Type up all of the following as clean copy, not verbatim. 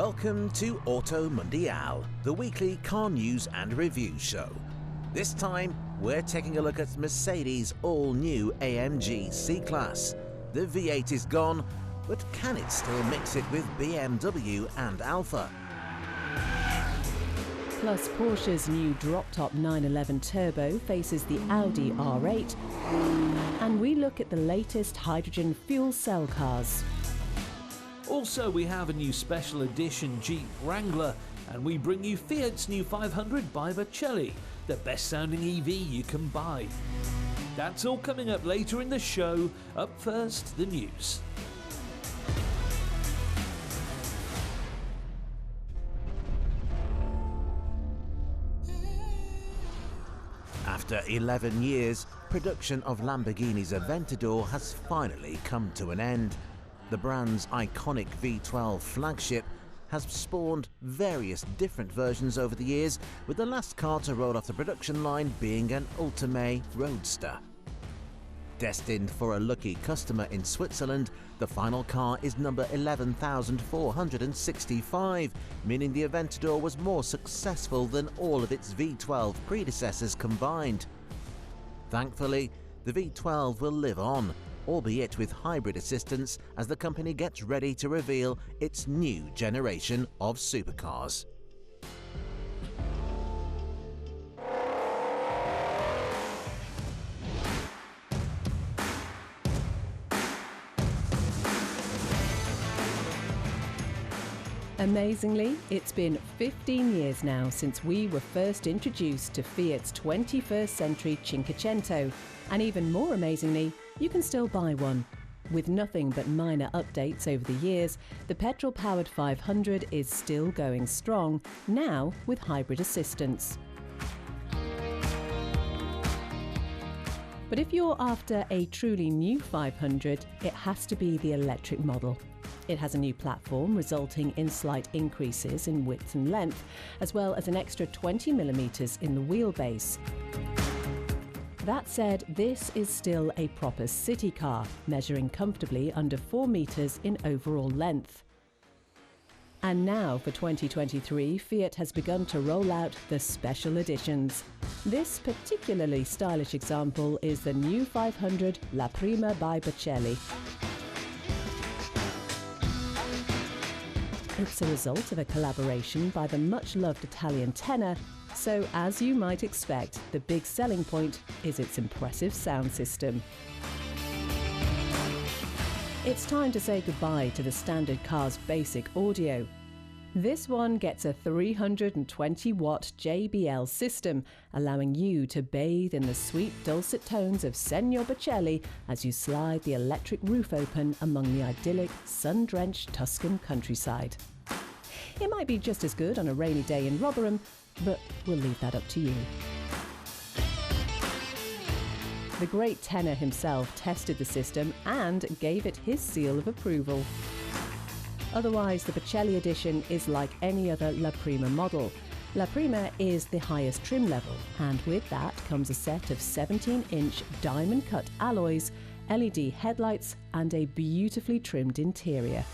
Welcome to Auto Mundial, the weekly car news and review show. This time, we're taking a look at Mercedes' all-new AMG C-Class. The V8 is gone, but can it still mix it with BMW and Alfa? Plus, Porsche's new drop-top 911 Turbo faces the Audi R8, and we look at the latest hydrogen fuel cell cars. Also, we have a new special edition Jeep Wrangler, and we bring you Fiat's new 500 by Bocelli, the best-sounding EV you can buy. That's all coming up later in the show. Up first, the news. After 11 years, production of Lamborghini's Aventador has finally come to an end. The brand's iconic V12 flagship has spawned various different versions over the years, with the last car to roll off the production line being an Ultimate Roadster. Destined for a lucky customer in Switzerland, the final car is number 11,465, meaning the Aventador was more successful than all of its V12 predecessors combined. Thankfully, the V12 will live on, albeit with hybrid assistance, as the company gets ready to reveal its new generation of supercars. Amazingly, it's been 15 years now since we were first introduced to Fiat's 21st century Cinquecento, and even more amazingly, you can still buy one. With nothing but minor updates over the years, the petrol-powered 500 is still going strong, now with hybrid assistance. But if you're after a truly new 500, it has to be the electric model. It has a new platform, resulting in slight increases in width and length, as well as an extra 20mm in the wheelbase. That said, this is still a proper city car, measuring comfortably under 4 meters in overall length. And now for 2023, Fiat has begun to roll out the special editions. This particularly stylish example is the new 500 La Prima by Bocelli. It's a result of a collaboration by the much-loved Italian tenor, so as you might expect, the big selling point is its impressive sound system. It's time to say goodbye to the standard car's basic audio. This one gets a 320-watt JBL system, allowing you to bathe in the sweet dulcet tones of Signor Bocelli as you slide the electric roof open among the idyllic, sun-drenched Tuscan countryside. It might be just as good on a rainy day in Rotherham, but we'll leave that up to you. The great tenor himself tested the system and gave it his seal of approval. Otherwise, the Bocelli edition is like any other La Prima model. La Prima is the highest trim level, and with that comes a set of 17-inch diamond-cut alloys, LED headlights, and a beautifully trimmed interior.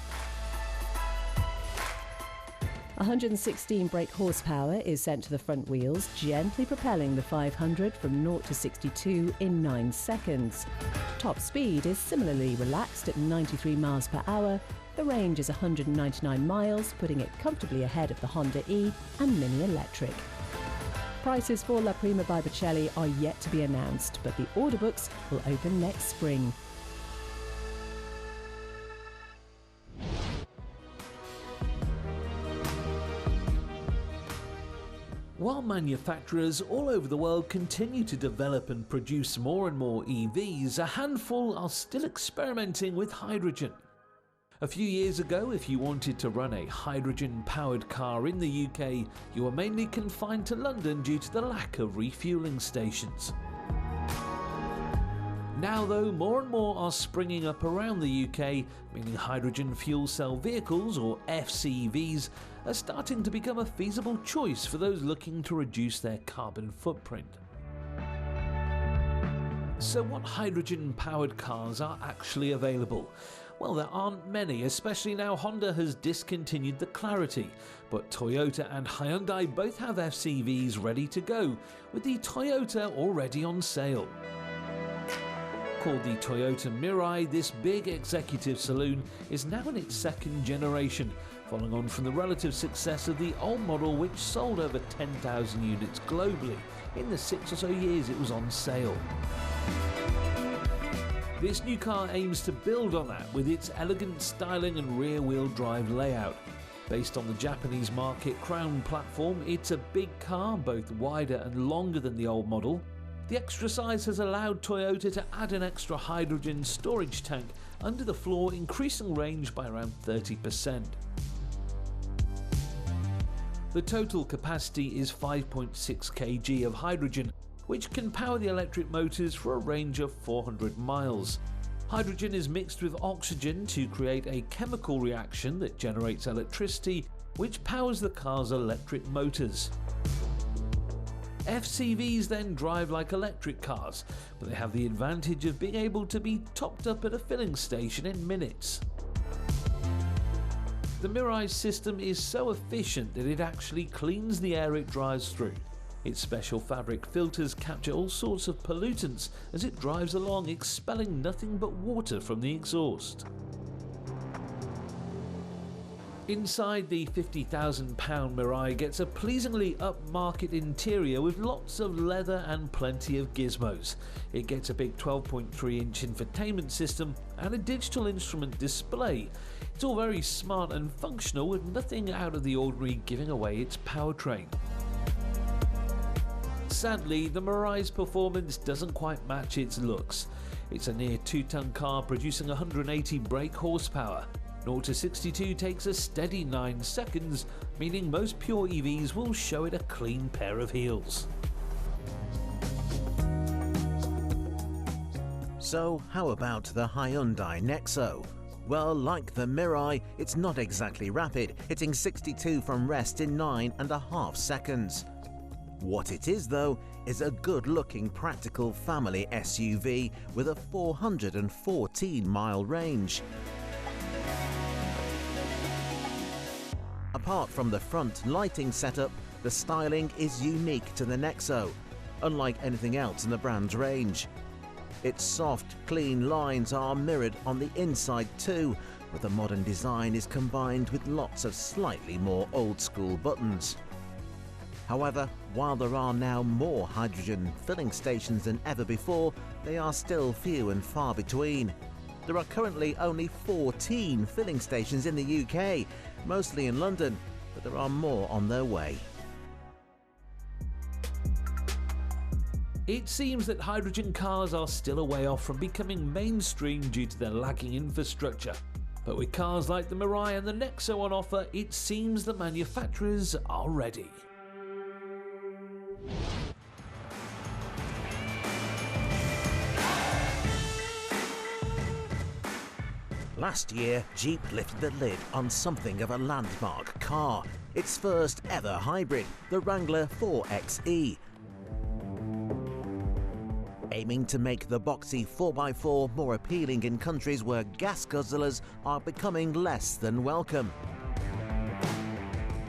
116 brake horsepower is sent to the front wheels, gently propelling the 500 from 0 to 62 in 9 seconds. Top speed is similarly relaxed at 93 miles per hour. The range is 199 miles, putting it comfortably ahead of the Honda E and Mini Electric. Prices for La Prima by Bocelli are yet to be announced, but the order books will open next spring. While manufacturers all over the world continue to develop and produce more and more EVs, a handful are still experimenting with hydrogen. A few years ago, if you wanted to run a hydrogen-powered car in the UK, you were mainly confined to London due to the lack of refuelling stations. Now though, more and more are springing up around the UK, meaning hydrogen fuel cell vehicles, or FCVs, are starting to become a feasible choice for those looking to reduce their carbon footprint. So what hydrogen-powered cars are actually available? Well, there aren't many, especially now Honda has discontinued the Clarity, but Toyota and Hyundai both have FCVs ready to go, with the Toyota already on sale. Called the Toyota MIRAI, this big executive saloon is now in its second generation, following on from the relative success of the old model, which sold over 10,000 units globally in the 6 or so years it was on sale. This new car aims to build on that with its elegant styling and rear-wheel drive layout. Based on the Japanese market Crown platform, it's a big car, both wider and longer than the old model. The extra size has allowed Toyota to add an extra hydrogen storage tank under the floor, increasing range by around 30%. The total capacity is 5.6 kg of hydrogen, which can power the electric motors for a range of 400 miles. Hydrogen is mixed with oxygen to create a chemical reaction that generates electricity, which powers the car's electric motors. FCVs then drive like electric cars, but they have the advantage of being able to be topped up at a filling station in minutes. The MIRAI system is so efficient that it actually cleans the air it drives through. Its special fabric filters capture all sorts of pollutants as it drives along, expelling nothing but water from the exhaust. Inside, the £50,000 MIRAI gets a pleasingly upmarket interior with lots of leather and plenty of gizmos. It gets a big 12.3-inch infotainment system and a digital instrument display. It's all very smart and functional, with nothing out of the ordinary giving away its powertrain. Sadly, the MIRAI's performance doesn't quite match its looks. It's a near 2-ton car producing 180 brake horsepower. 0 to 62 takes a steady 9 seconds, meaning most pure EVs will show it a clean pair of heels. So how about the Hyundai Nexo? Well, like the MIRAI, it's not exactly rapid, hitting 62 from rest in 9.5 seconds. What it is, though, is a good-looking practical family SUV with a 414-mile range. Apart from the front lighting setup, the styling is unique to the Nexo, unlike anything else in the brand's range. Its soft, clean lines are mirrored on the inside too, but the modern design is combined with lots of slightly more old-school buttons. However, while there are now more hydrogen filling stations than ever before, they are still few and far between. There are currently only 14 filling stations in the UK, mostly in London, but there are more on their way. It seems that hydrogen cars are still a way off from becoming mainstream due to their lacking infrastructure. But with cars like the MIRAI and the Nexo on offer, it seems the manufacturers are ready. Last year, Jeep lifted the lid on something of a landmark car, its first ever hybrid, the Wrangler 4xe. Aiming to make the boxy 4x4 more appealing in countries where gas guzzlers are becoming less than welcome.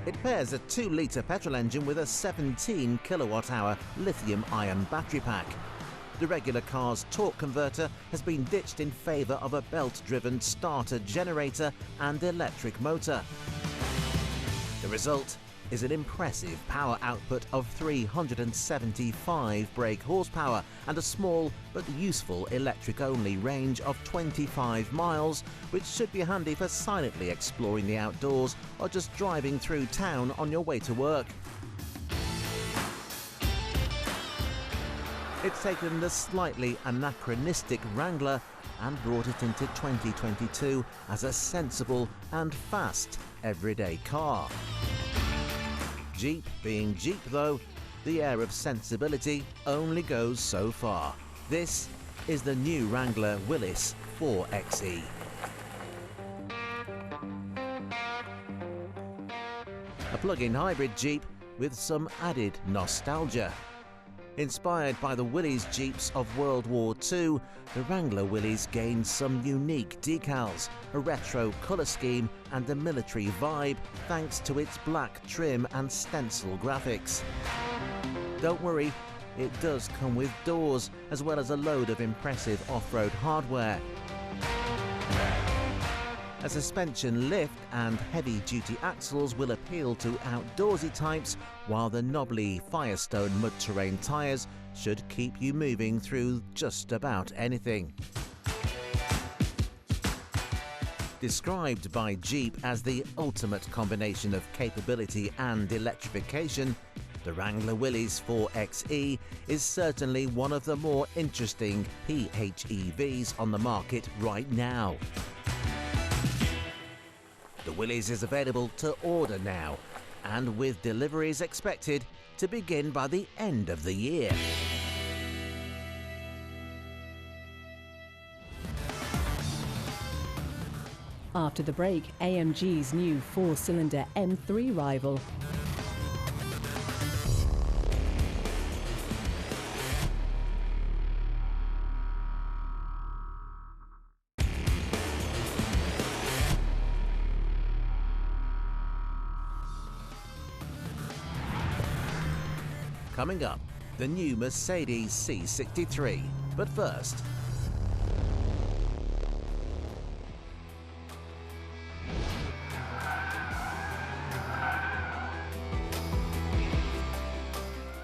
It pairs a 2-litre petrol engine with a 17 kilowatt-hour lithium-ion battery pack. The regular car's torque converter has been ditched in favour of a belt-driven starter generator and electric motor. The result is an impressive power output of 375 brake horsepower and a small but useful electric-only range of 25 miles, which should be handy for silently exploring the outdoors or just driving through town on your way to work. It's taken the slightly anachronistic Wrangler and brought it into 2022 as a sensible and fast everyday car. Jeep being Jeep though, the air of sensibility only goes so far. This is the new Wrangler WILLYS 4xe. A plug-in hybrid Jeep with some added nostalgia. Inspired by the WILLYS Jeeps of World War II, the Wrangler WILLYS gained some unique decals, a retro colour scheme and a military vibe thanks to its black trim and stencil graphics. Don't worry, it does come with doors, as well as a load of impressive off-road hardware. A suspension lift and heavy-duty axles will appeal to outdoorsy types, while the knobbly Firestone mud terrain tyres should keep you moving through just about anything. Described by Jeep as the ultimate combination of capability and electrification, the Wrangler WILLYS 4xe is certainly one of the more interesting PHEVs on the market right now. The WILLYS is available to order now, and with deliveries expected to begin by the end of the year. After the break, AMG's new 4-cylinder M3 rival. Coming up, the new Mercedes C63. But first,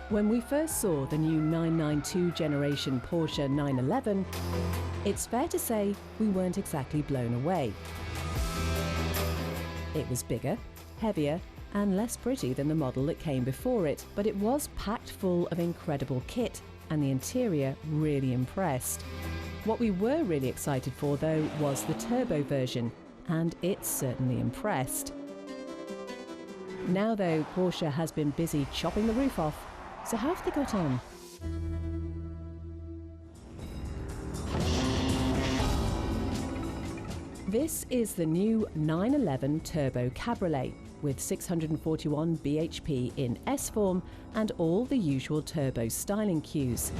when we first saw the new 992 generation Porsche 911, it's fair to say we weren't exactly blown away. It was bigger, heavier, and less pretty than the model that came before it, but it was packed full of incredible kit, and the interior really impressed. What we were really excited for, though, was the turbo version, and it certainly impressed. Now, though, Porsche has been busy chopping the roof off, so how have they got on? This is the new 911 Turbo Cabriolet, with 641 bhp in S-form and all the usual turbo styling cues.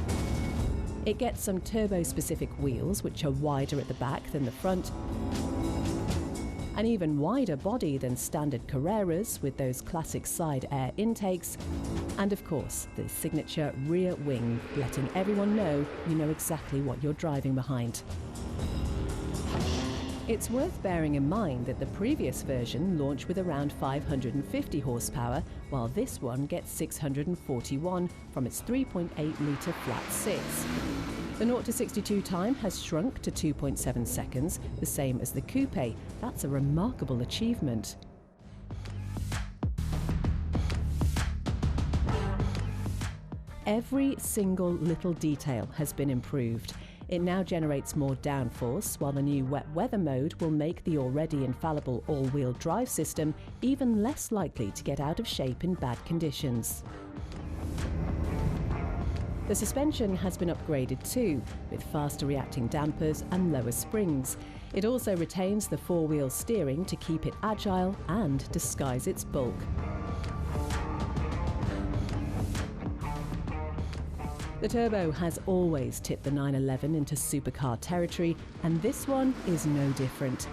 It gets some turbo-specific wheels, which are wider at the back than the front, an even wider body than standard Carreras with those classic side air intakes, and of course the signature rear wing, letting everyone know you know exactly what you're driving behind. It's worth bearing in mind that the previous version launched with around 550 horsepower, while this one gets 641 from its 3.8-litre flat 6. The 0 to 62 time has shrunk to 2.7 seconds, the same as the coupe. That's a remarkable achievement. Every single little detail has been improved. It now generates more downforce, while the new wet weather mode will make the already infallible all-wheel drive system even less likely to get out of shape in bad conditions. The suspension has been upgraded too, with faster reacting dampers and lower springs. It also retains the four-wheel steering to keep it agile and disguise its bulk. The turbo has always tipped the 911 into supercar territory, and this one is no different.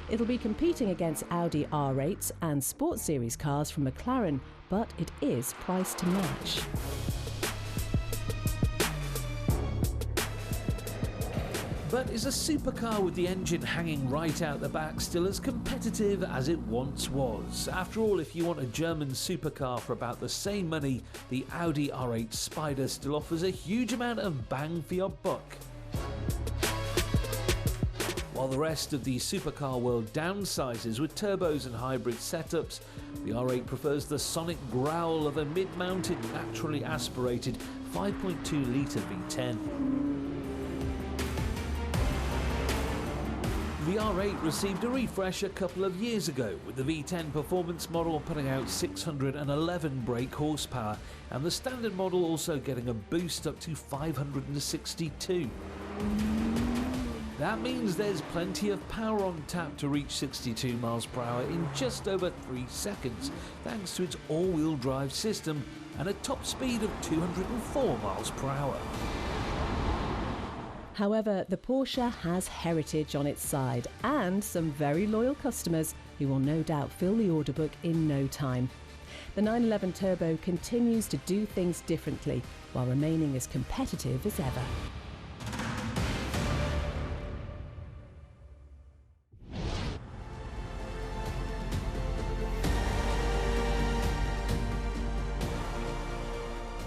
It'll be competing against Audi R8s and Sport Series cars from McLaren, but it is priced to match. But is a supercar with the engine hanging right out the back still as competitive as it once was? After all, if you want a German supercar for about the same money, the Audi R8 Spider still offers a huge amount of bang for your buck. While the rest of the supercar world downsizes with turbos and hybrid setups, the R8 prefers the sonic growl of a mid-mounted, naturally aspirated 5.2-litre V10. The R8 received a refresh a couple of years ago, with the V10 performance model putting out 611 brake horsepower, and the standard model also getting a boost up to 562. That means there's plenty of power on tap to reach 62 miles per hour in just over 3 seconds, thanks to its all-wheel drive system and a top speed of 204 miles per hour. However, the Porsche has heritage on its side and some very loyal customers who will no doubt fill the order book in no time. The 911 Turbo continues to do things differently while remaining as competitive as ever.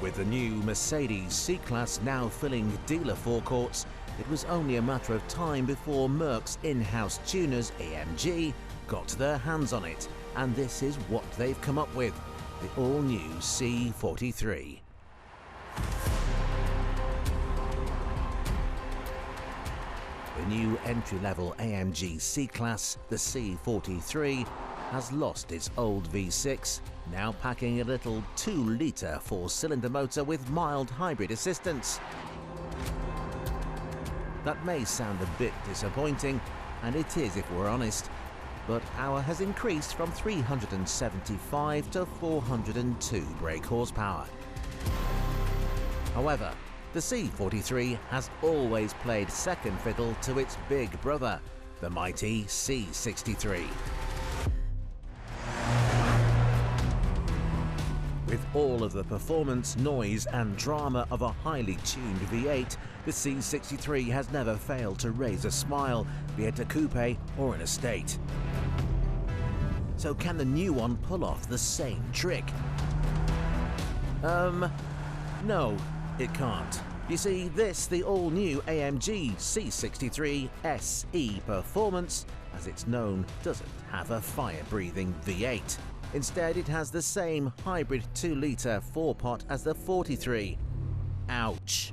With the new Mercedes C-Class now filling dealer forecourts, it was only a matter of time before Merc's in-house tuners, AMG, got their hands on it, and this is what they've come up with, the all-new C43. The new entry-level AMG C-Class, the C43, has lost its old V6, now packing a little 2-litre 4-cylinder motor with mild hybrid assistance. That may sound a bit disappointing, and it is if we're honest, but power has increased from 375 to 402 brake horsepower. However, the C43 has always played second fiddle to its big brother, the mighty C63. With all of the performance, noise and drama of a highly tuned V8, the C63 has never failed to raise a smile, be it a coupe or an estate. So can the new one pull off the same trick? No, it can't. You see, the all-new AMG C63 SE Performance, as it's known, doesn't have a fire-breathing V8. Instead, it has the same hybrid 2-litre 4-pot as the 43. Ouch.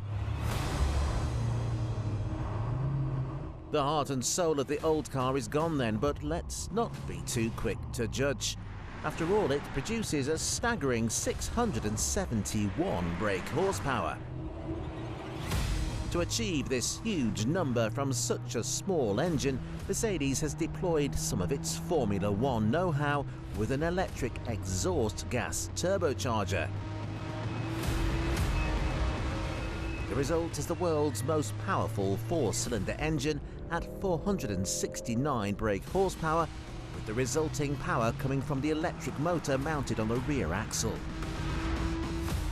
The heart and soul of the old car is gone then, but let's not be too quick to judge. After all, it produces a staggering 671 brake horsepower. To achieve this huge number from such a small engine, Mercedes has deployed some of its Formula One know-how with an electric exhaust gas turbocharger. The result is the world's most powerful 4-cylinder engine at 469 brake horsepower, with the resulting power coming from the electric motor mounted on the rear axle.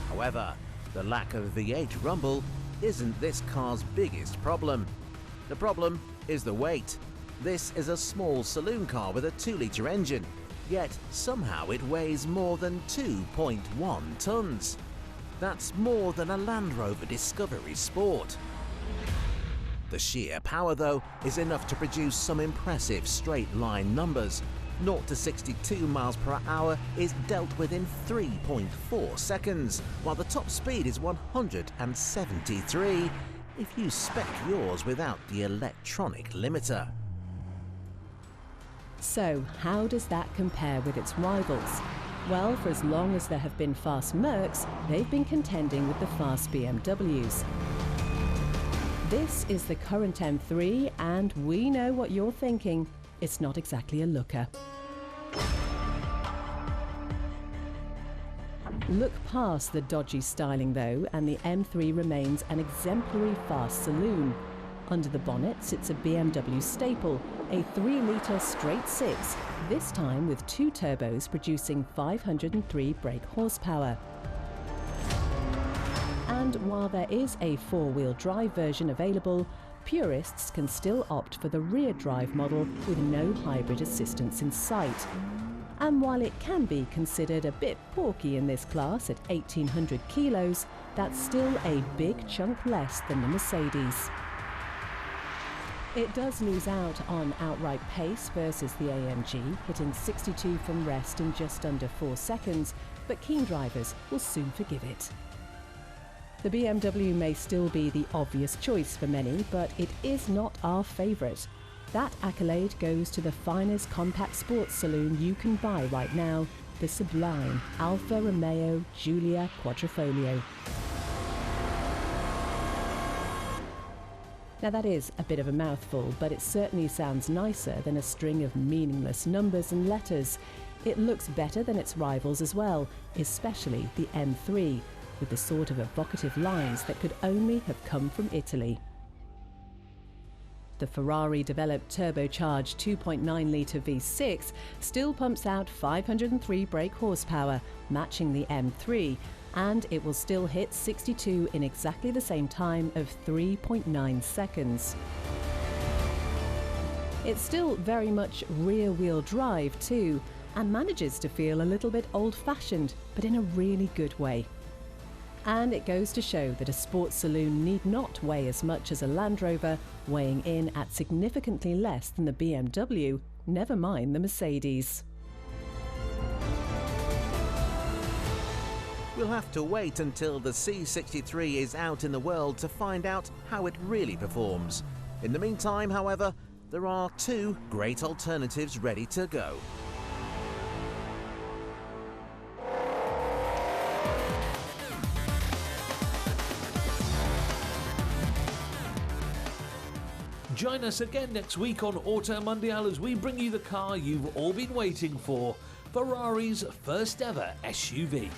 However, the lack of V8 rumble isn't this car's biggest problem. The problem is the weight. This is a small saloon car with a 2-litre engine, yet somehow it weighs more than 2.1 tonnes. That's more than a Land Rover Discovery Sport. The sheer power, though, is enough to produce some impressive straight-line numbers. 0 to 62 miles per hour is dealt with in 3.4 seconds, while the top speed is 173 if you spec yours without the electronic limiter. So, how does that compare with its rivals? Well, for as long as there have been fast Mercs, they've been contending with the fast BMWs. This is the current M3, and we know what you're thinking. It's not exactly a looker. Look past the dodgy styling though, and the M3 remains an exemplary fast saloon. Under the bonnet sits a BMW staple, a 3-litre straight 6, this time with 2 turbos producing 503 brake horsepower. And while there is a 4-wheel drive version available, purists can still opt for the rear drive model with no hybrid assistance in sight. And while it can be considered a bit porky in this class at 1,800 kilos, that's still a big chunk less than the Mercedes. It does lose out on outright pace versus the AMG, hitting 62 from rest in just under 4 seconds, but keen drivers will soon forgive it. The BMW may still be the obvious choice for many, but it is not our favourite. That accolade goes to the finest compact sports saloon you can buy right now, the sublime Alfa Romeo Giulia Quadrifoglio. Now that is a bit of a mouthful, but it certainly sounds nicer than a string of meaningless numbers and letters. It looks better than its rivals as well, especially the M3, with the sort of evocative lines that could only have come from Italy. The Ferrari-developed turbocharged 2.9-litre V6 still pumps out 503 brake horsepower, matching the M3, and it will still hit 62 in exactly the same time of 3.9 seconds. It's still very much rear-wheel drive too, and manages to feel a little bit old-fashioned, but in a really good way. And it goes to show that a sports saloon need not weigh as much as a Land Rover, weighing in at significantly less than the BMW, never mind the Mercedes. We'll have to wait until the C63 is out in the world to find out how it really performs. In the meantime, however, there are two great alternatives ready to go. Join us again next week on Auto Mundial as we bring you the car you've all been waiting for, Ferrari's first ever SUV.